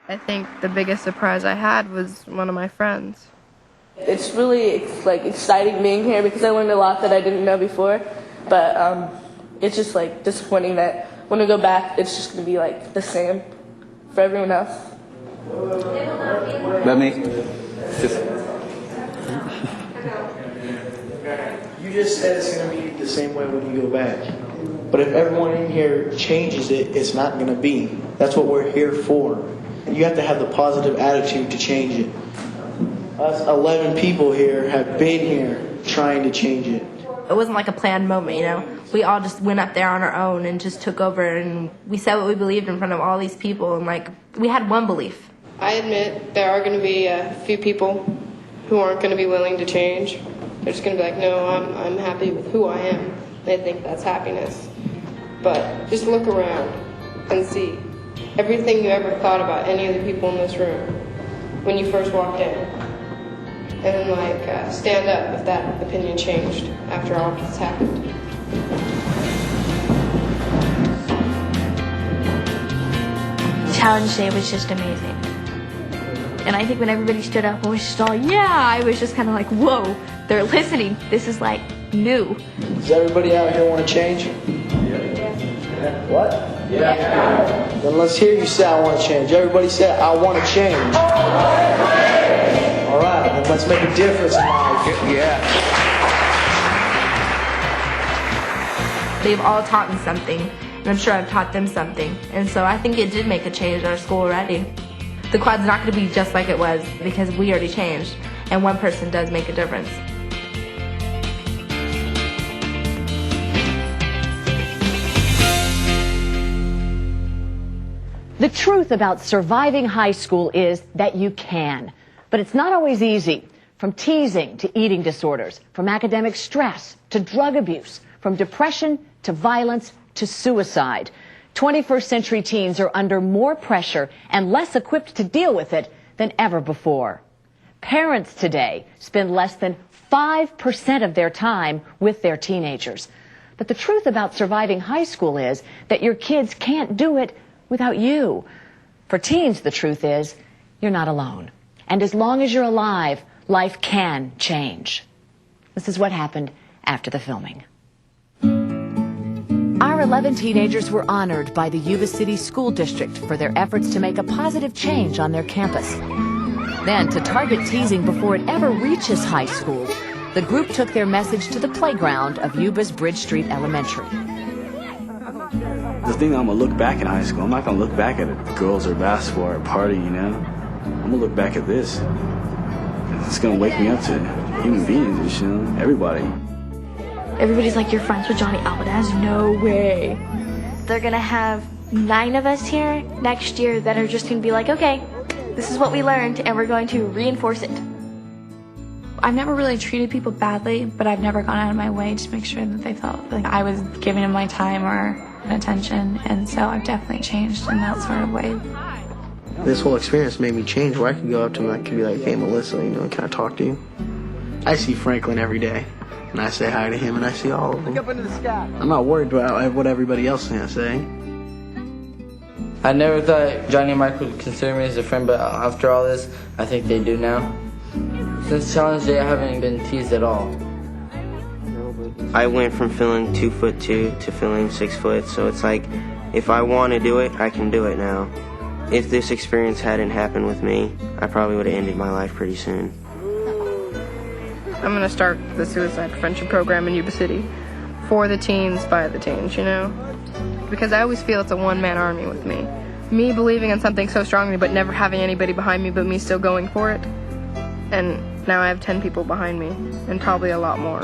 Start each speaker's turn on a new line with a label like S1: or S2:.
S1: I think the biggest surprise I had was one of my friends.
S2: It's really exciting being here because I learned a lot that I didn't know before, but it's just disappointing that when I go back it's just going to be the same for everyone else.
S3: Let me
S4: You just said it's going to be the same way when you go back. But if everyone in here changes it, it's not going to be. That's what we're here for. You have to have the positive attitude to change it. Us 11 people here have been here trying to change it.
S5: It wasn't like a planned moment, you know. We all just went up there on our own and just took over, and we said what we believed in front of all these people, and we had one belief.
S6: I admit there are going to be a few people who aren't going to be willing to change. They're just going to be like, no, I'm happy with who I am. They think that's happiness. But just look around and see everything you ever thought about any of the people in this room when you first walked in. And then stand up if that opinion changed after all that's happened.
S7: Challenge Day was just amazing. And I think when everybody stood up and was just all, yeah, I was just kind of like, whoa, they're listening. This is new.
S4: Does everybody out here want to change? Yeah. What? Yeah. Then let's hear you say I want to change. Everybody say I want to change. All right, then let's make a difference in life.
S3: yeah.
S5: They've all taught me something, and I'm sure I've taught them something. And so I think it did make a change at our school already. The quad's not going to be just like it was because we already changed, and one person does make a difference.
S8: The truth about surviving high school is that you can. But it's not always easy. From teasing to eating disorders, from academic stress to drug abuse, from depression to violence to suicide. 21st century teens are under more pressure and less equipped to deal with it than ever before. Parents today spend less than 5% of their time with their teenagers. But the truth about surviving high school is that your kids can't do it without you. For teens, the truth is, you're not alone. And as long as you're alive, life can change. This is what happened after the filming. Our 11 teenagers were honored by the Yuba City School District for their efforts to make a positive change on their campus. Then, to target teasing before it ever reaches high school, the group took their message to the playground of Yuba's Bridge Street Elementary.
S9: The thing I'm going to look back in high school, I'm not going to look back at girls or basketball or party, you know? I'm going to look back at this. It's going to wake me up to human beings, you know, everybody.
S7: Everybody's like, you're friends with Johnny Alvarez? No way. They're going to have 9 of us here next year that are just going to be like, okay, this is what we learned, and we're going to reinforce it.
S10: I've never really treated people badly, but I've never gone out of my way to make sure that they felt like I was giving them my time or attention, and so I've definitely changed in that sort of way.
S4: This whole experience made me change where I could go up to him and I could be like, hey, Melissa, you know, can I talk to you? I see Franklin every day, and I say hi to him, and I see all of them. Look up into the sky. I'm not worried about what everybody else is going to say.
S11: I never thought Johnny and Mike would consider me as a friend, but after all this, I think they do now. Since Challenge Day, I haven't been teased at all.
S12: I went from feeling 2'2" to feeling 6 foot, so it's like, if I want to do it, I can do it now. If this experience hadn't happened with me, I probably would have ended my life pretty soon.
S1: I'm going to start the suicide prevention program in Yuba City for the teens, by the teens, you know? Because I always feel it's a one-man army with me. Me believing in something so strongly but never having anybody behind me but me still going for it. And now I have 10 people behind me, and probably a lot more.